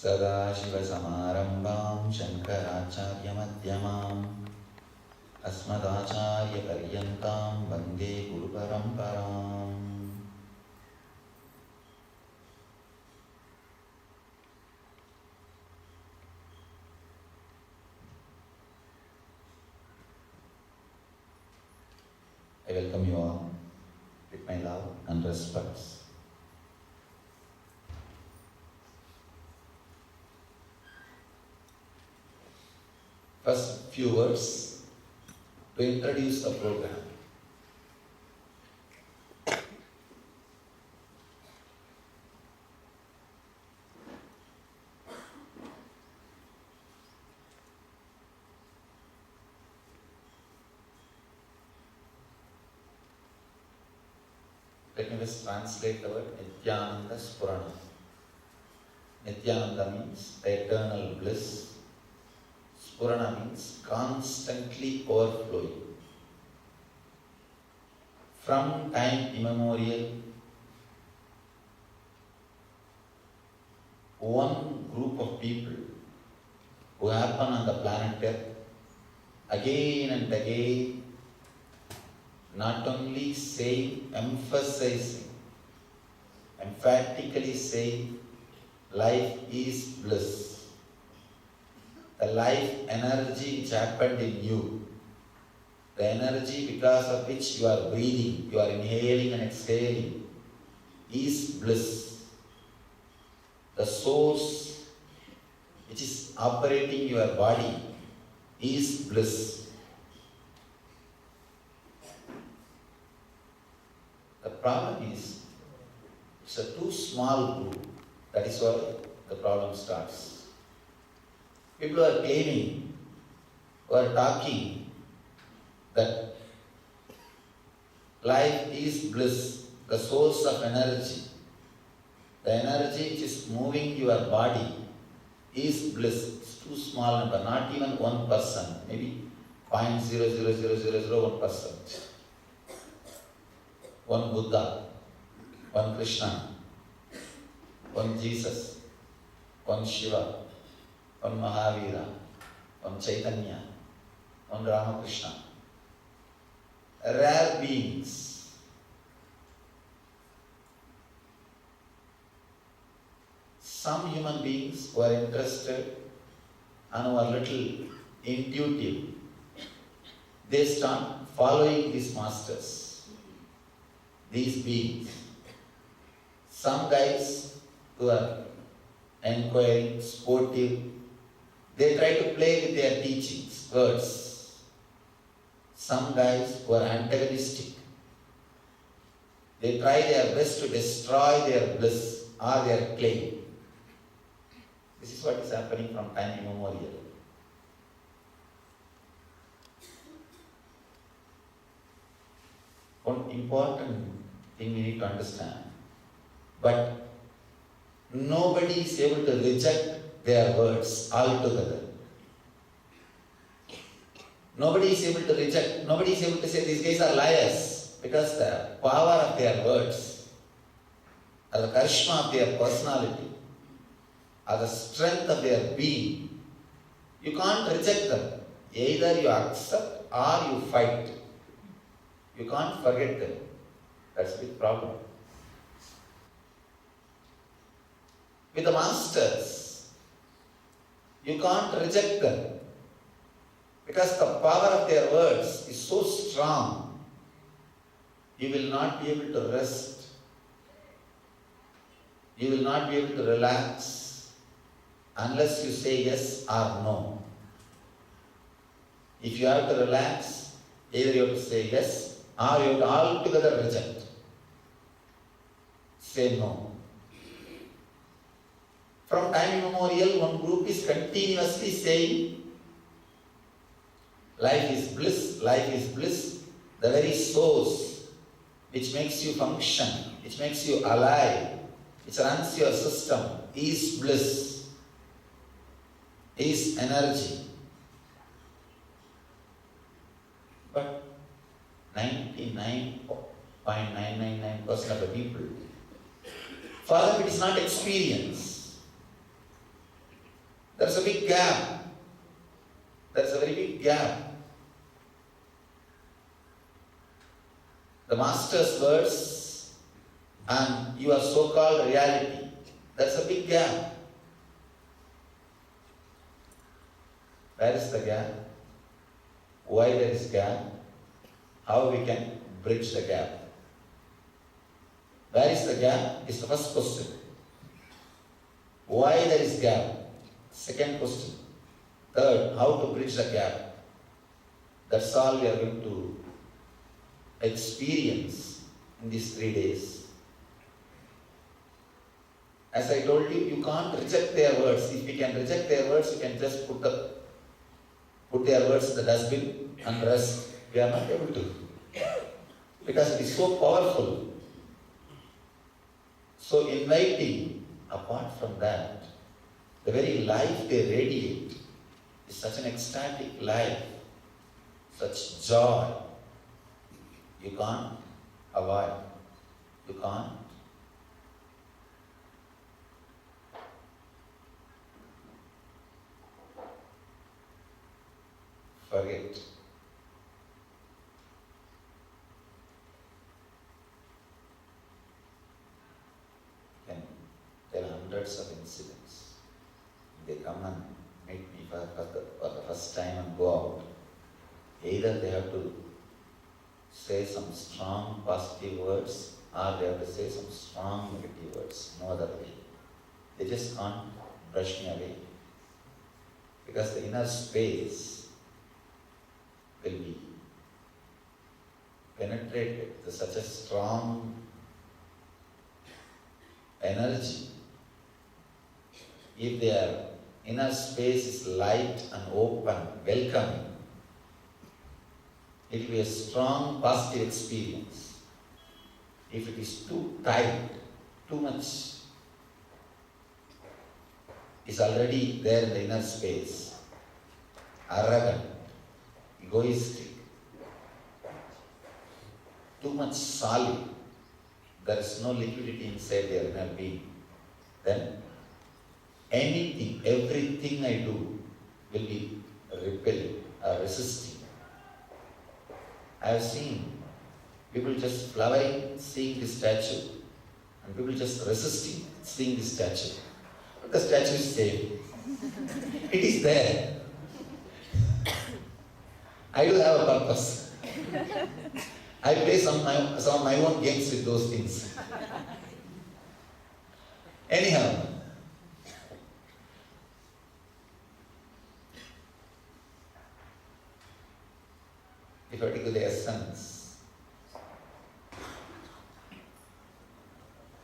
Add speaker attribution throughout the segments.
Speaker 1: Sadashivasamarambam Shankaracharyamadyamam Asmadacharyaparyantam Vande Guru Paramparam. I welcome you all with my love and respects. First few words to introduce the program. Let me just translate the word Nithyananda Spurana. Nithyananda means eternal bliss. Spurana means constantly overflowing. From time immemorial, one group of people who happen on the planet Earth again and again, not only saying, emphasizing, emphatically saying, life is bliss. The life energy which happened in you, the energy because of which you are breathing, you are inhaling and exhaling, is bliss. The source which is operating your body is bliss. The problem is, it's a too small group. That is why the problem starts. People are claiming, who are talking that life is bliss, the source of energy. The energy which is moving your body is bliss. It's too small number, not even 1%, maybe 0.00001%. One Buddha, one Krishna, one Jesus, one Shiva, one Mahavira, one Chaitanya, one Ramakrishna. Rare beings. Some human beings who are interested and who are little intuitive, they start following these masters, these beings. Some guys who are inquiring, sportive, they try to play with their teachings, words. Some guys who are antagonistic, they try their best to destroy their bliss or their claim. This is what is happening from time immemorial. One important thing we need to understand, but nobody is able to reject their words altogether. Nobody is able to reject, nobody is able to say these guys are liars, because the power of their words, or the charisma of their personality, or the strength of their being, you can't reject them. Either you accept or you fight. You can't forget them. That's a big problem. With the masters, you can't reject them, because the power of their words is so strong, you will not be able to rest. You will not be able to relax unless you say yes or no. If you have to relax, either you have to say yes or you have to altogether reject. Say no. From time immemorial, one group is continuously saying, life is bliss, life is bliss. The very source which makes you function, which makes you alive, which runs your system, is bliss, is energy. But 99.999% of the people, for them it is not experience. There's a big gap. There's a very big gap. The Master's words and your so-called reality, there's a big gap. Where is the gap? Why there is gap? How we can bridge the gap? Where is the gap is the first question. Why there is gap? Second question. Third, how to bridge the gap? That's all we are going to experience in these 3 days. As I told you, you can't reject their words. If you can reject their words, you can just put their words in the dustbin and rest. We are not able to. Because it is so powerful. So inviting, apart from that, the very life they radiate is such an ecstatic life, such joy. You can't avoid. You can't. Forget. Can tell hundreds of incidents. They come and meet me for the first time and go out. Either they have to say some strong positive words or they have to say some strong negative words. No other way. They just can't brush me away. Because the inner space will be penetrated to such a strong energy. If their inner space is light and open, welcoming, it will be a strong positive experience. If it is too tight, too much is already there in the inner space, arrogant, egoistic, too much solid, there is no liquidity inside their inner being, then anything, everything I do will be repelling or resisting. I have seen people just flowering, seeing this statue, and people just resisting seeing this statue. But the statue is same. It is there. I do have a purpose. I play some of my own games with those things. Anyhow, if I take the essence,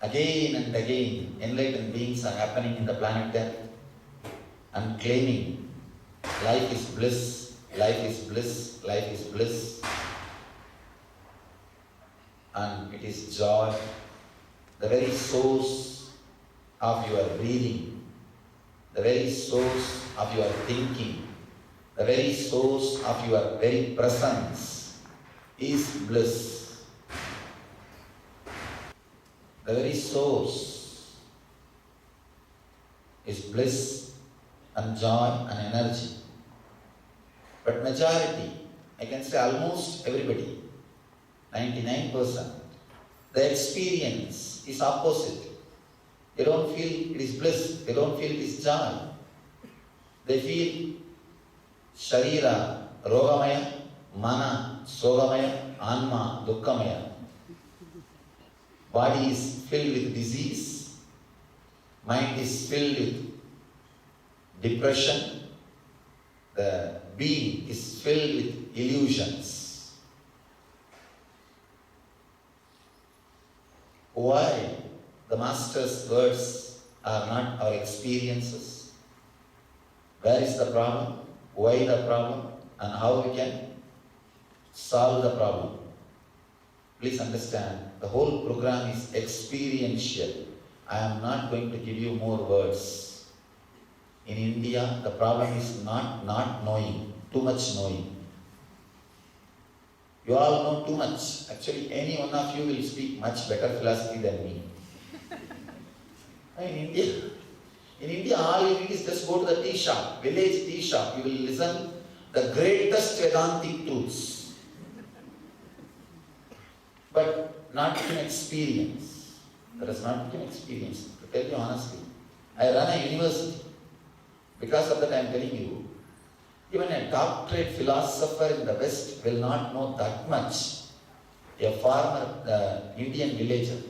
Speaker 1: again and again, enlightened beings are happening in the planet Earth and claiming life is bliss, life is bliss, life is bliss. And it is joy, the very source of your breathing, the very source of your thinking, the very source of your very presence is bliss. The very source is bliss and joy and energy. But majority, I can say almost everybody, 99%, the experience is opposite. They don't feel it is bliss, they don't feel it is joy. They feel Sharira, Rogamaya, Mana, Sogamaya, Anma, Dukkhamaya. Body is filled with disease, mind is filled with depression, the being is filled with illusions. Why the Master's words are not our experiences? Where is the problem? Why the problem? And how we can solve the problem? Please understand, the whole program is experiential. I am not going to give you more words. In India, the problem is not knowing, too much knowing. You all know too much. Actually, any one of you will speak much better philosophy than me. In India, In India, all you need is just go to the tea shop, village tea shop. You will listen the greatest Vedantic truths. But not in experience. That is not in experience. To tell you honestly, I run a university. Because of that, I am telling you, even a doctorate philosopher in the West will not know that much. A farmer, Indian villager,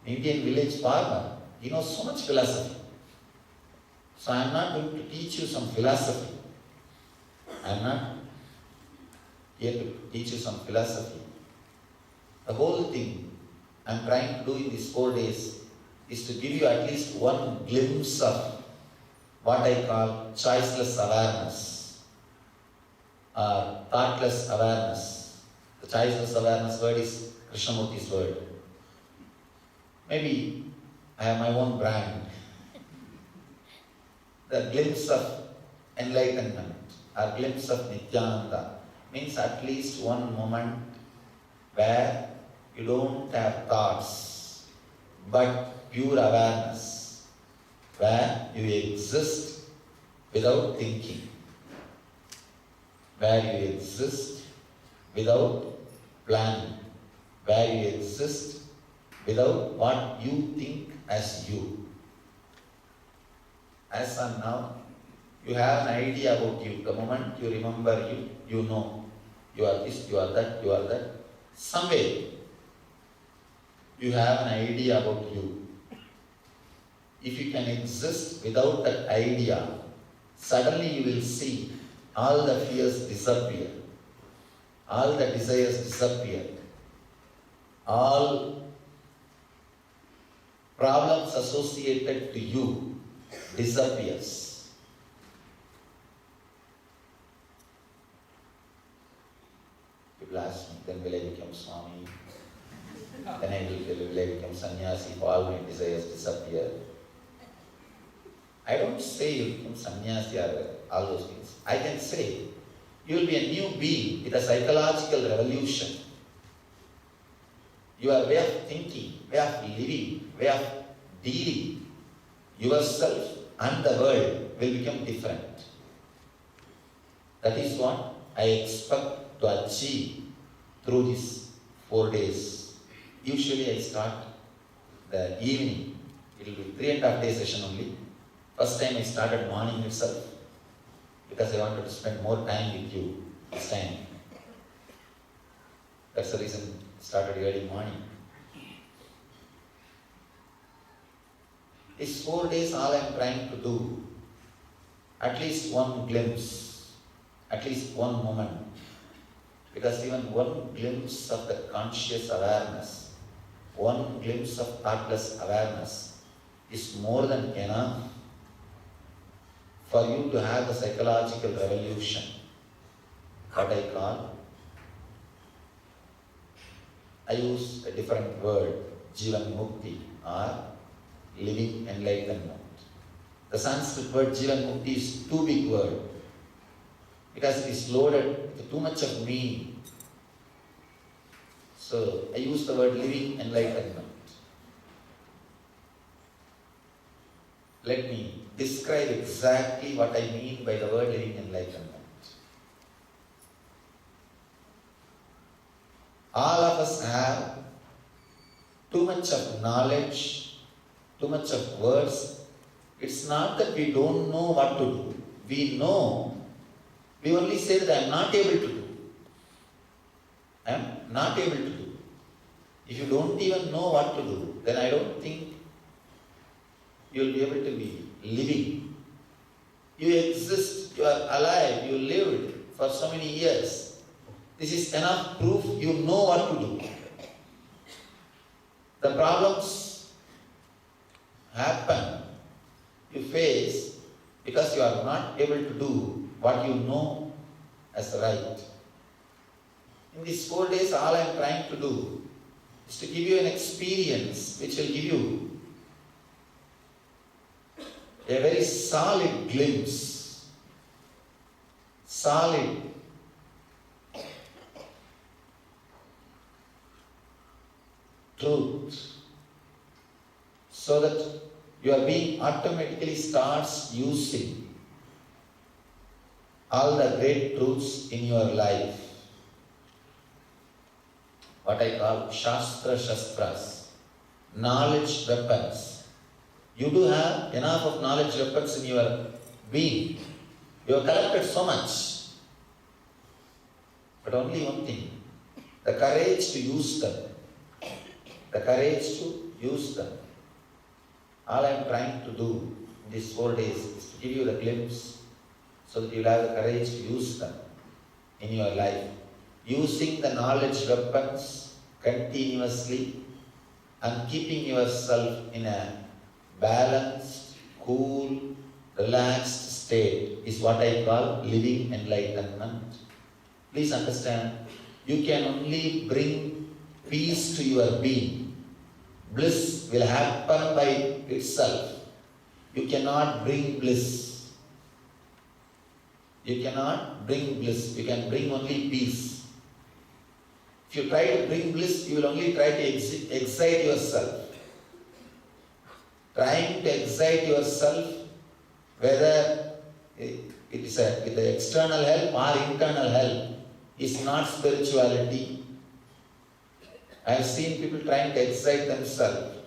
Speaker 1: Indian village farmer, he knows so much philosophy. So I am not going to teach you some philosophy. I am not here to teach you some philosophy. The whole thing I am trying to do in these 4 days is to give you at least one glimpse of what I call choiceless awareness or thoughtless awareness. The choiceless awareness word is Krishnamurti's word. Maybe I have my own brand. The glimpse of enlightenment or glimpse of Nithyananda means at least one moment where you don't have thoughts but pure awareness, where you exist without thinking, where you exist without planning, where you exist without what you think as you. As of now, you have an idea about you. The moment you remember you, you know you are this, you are that, you are that. Somewhere you have an idea about you. If you can exist without that idea, suddenly you will see all the fears disappear, all the desires disappear, all problems associated to you disappears. People ask me, then will I become Swami? Then will I become sannyasi if all my desires disappear? I don't say you become sannyasi or all those things. I can say you will be a new being with a psychological revolution. Your way of thinking, way of living, way of dealing yourself and the world will become different. That is what I expect to achieve through these 4 days. Usually I start the evening. It will be 3.5 day session only. First time I started morning itself because I wanted to spend more time with you this time. That's the reason I started early morning. These 4 days, all I am trying to do, at least one glimpse, at least one moment. Because even one glimpse of the conscious awareness, one glimpse of thoughtless awareness is more than enough for you to have the psychological revolution, what I call, I use a different word, Jivan Mukti or living enlightenment. The Sanskrit word Jivan Mukti is too big word because it is loaded with too much of meaning. So I use the word living enlightenment. Let me describe exactly what I mean by the word living enlightenment. All of us have too much of knowledge, too much of words. It's not that we don't know what to do. We know. We only say that I am not able to do. I am not able to do. If you don't even know what to do, then I don't think you will be able to be living. You exist, you are alive, you lived for so many years. This is enough proof you know what to do. The problems happen, you face because you are not able to do what you know as right. In these 4 days, all I am trying to do is to give you an experience which will give you a very solid glimpse, solid truth, so that your being automatically starts using all the great truths in your life. What I call Shastra Shastras, knowledge weapons. You do have enough of knowledge weapons in your being. You have collected so much. But only one thing, the courage to use them. The courage to use them. All I am trying to do in these 4 days is to give you the glimpse so that you will have the courage to use them in your life. Using the knowledge weapons continuously and keeping yourself in a balanced, cool, relaxed state is what I call living enlightenment. Please understand, you can only bring peace to your being. Bliss will happen by itself. You cannot bring bliss. You cannot bring bliss. You can bring only peace. If you try to bring bliss, you will only try to excite yourself. Trying to excite yourself, whether it is with the external help or internal help, is not spirituality. I have seen people trying to excite themselves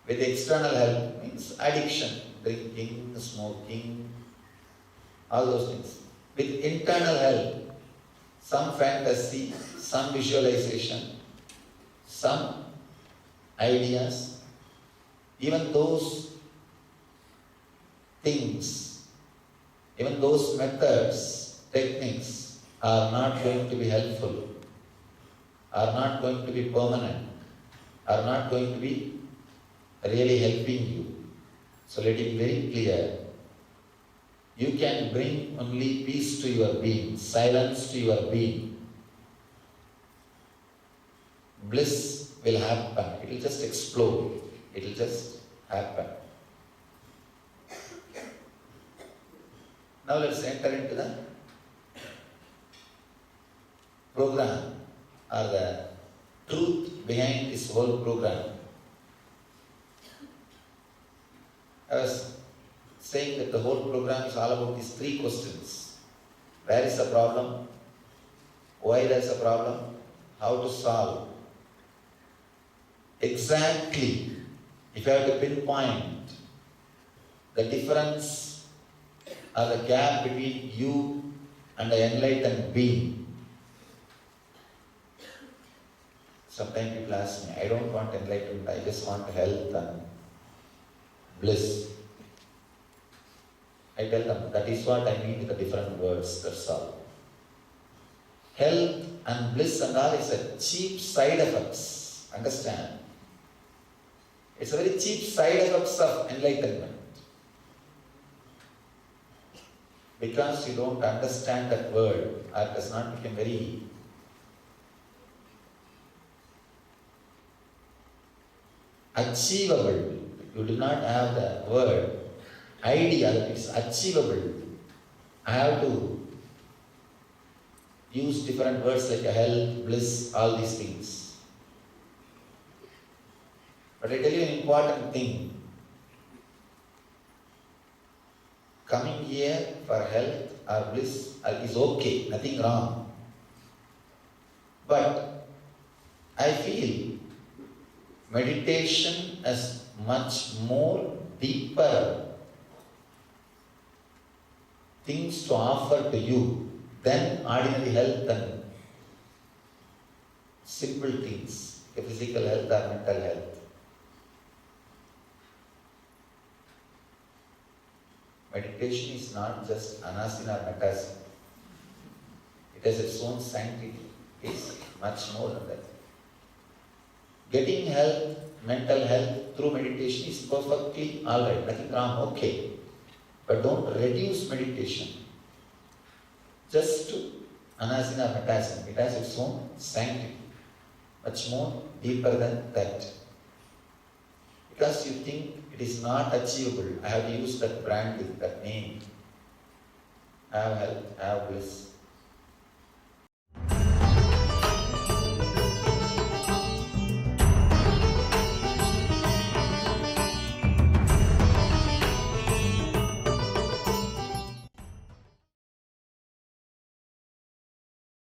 Speaker 1: with external help, means addiction, drinking, smoking, all those things. With internal help, some fantasy, some visualization, some ideas, even those things, even those methods, techniques are not going to be helpful, are not going to be permanent, are not going to be really helping you. So let it be very clear. You can bring only peace to your being, silence to your being. Bliss will happen. It will just explode. It will just happen. Now let's enter into the program or the truth behind this whole program. I was saying that the whole program is all about these 3 questions. Where is the problem? Why there is a problem? How to solve? Exactly, if I have to pinpoint the difference or the gap between you and the enlightened being. Sometimes people ask me, I don't want enlightenment, I just want health and bliss. I tell them, that is what I mean with the different words, that's all. Health and bliss and all is a cheap side effects, understand? It's a very cheap side effects of enlightenment. Because you don't understand that word, or it does not become very achievable. You do not have the word idea that is achievable. I have to use different words like health, bliss, all these things. But I tell you an important thing. Coming here for health or bliss is okay, nothing wrong. But I feel meditation has much more deeper things to offer to you than ordinary health and simple things, like physical health or mental health. Meditation is not just anasana or metasin. It has its own sanctity. It is much more than that. Getting health, mental health through meditation is perfectly alright, nothing wrong, okay. But don't reduce meditation just to anasana or metasin. It has its own sanctity, much more deeper than that. Because you think it is not achievable, I have to use that branding, that name. I have health, I have bliss.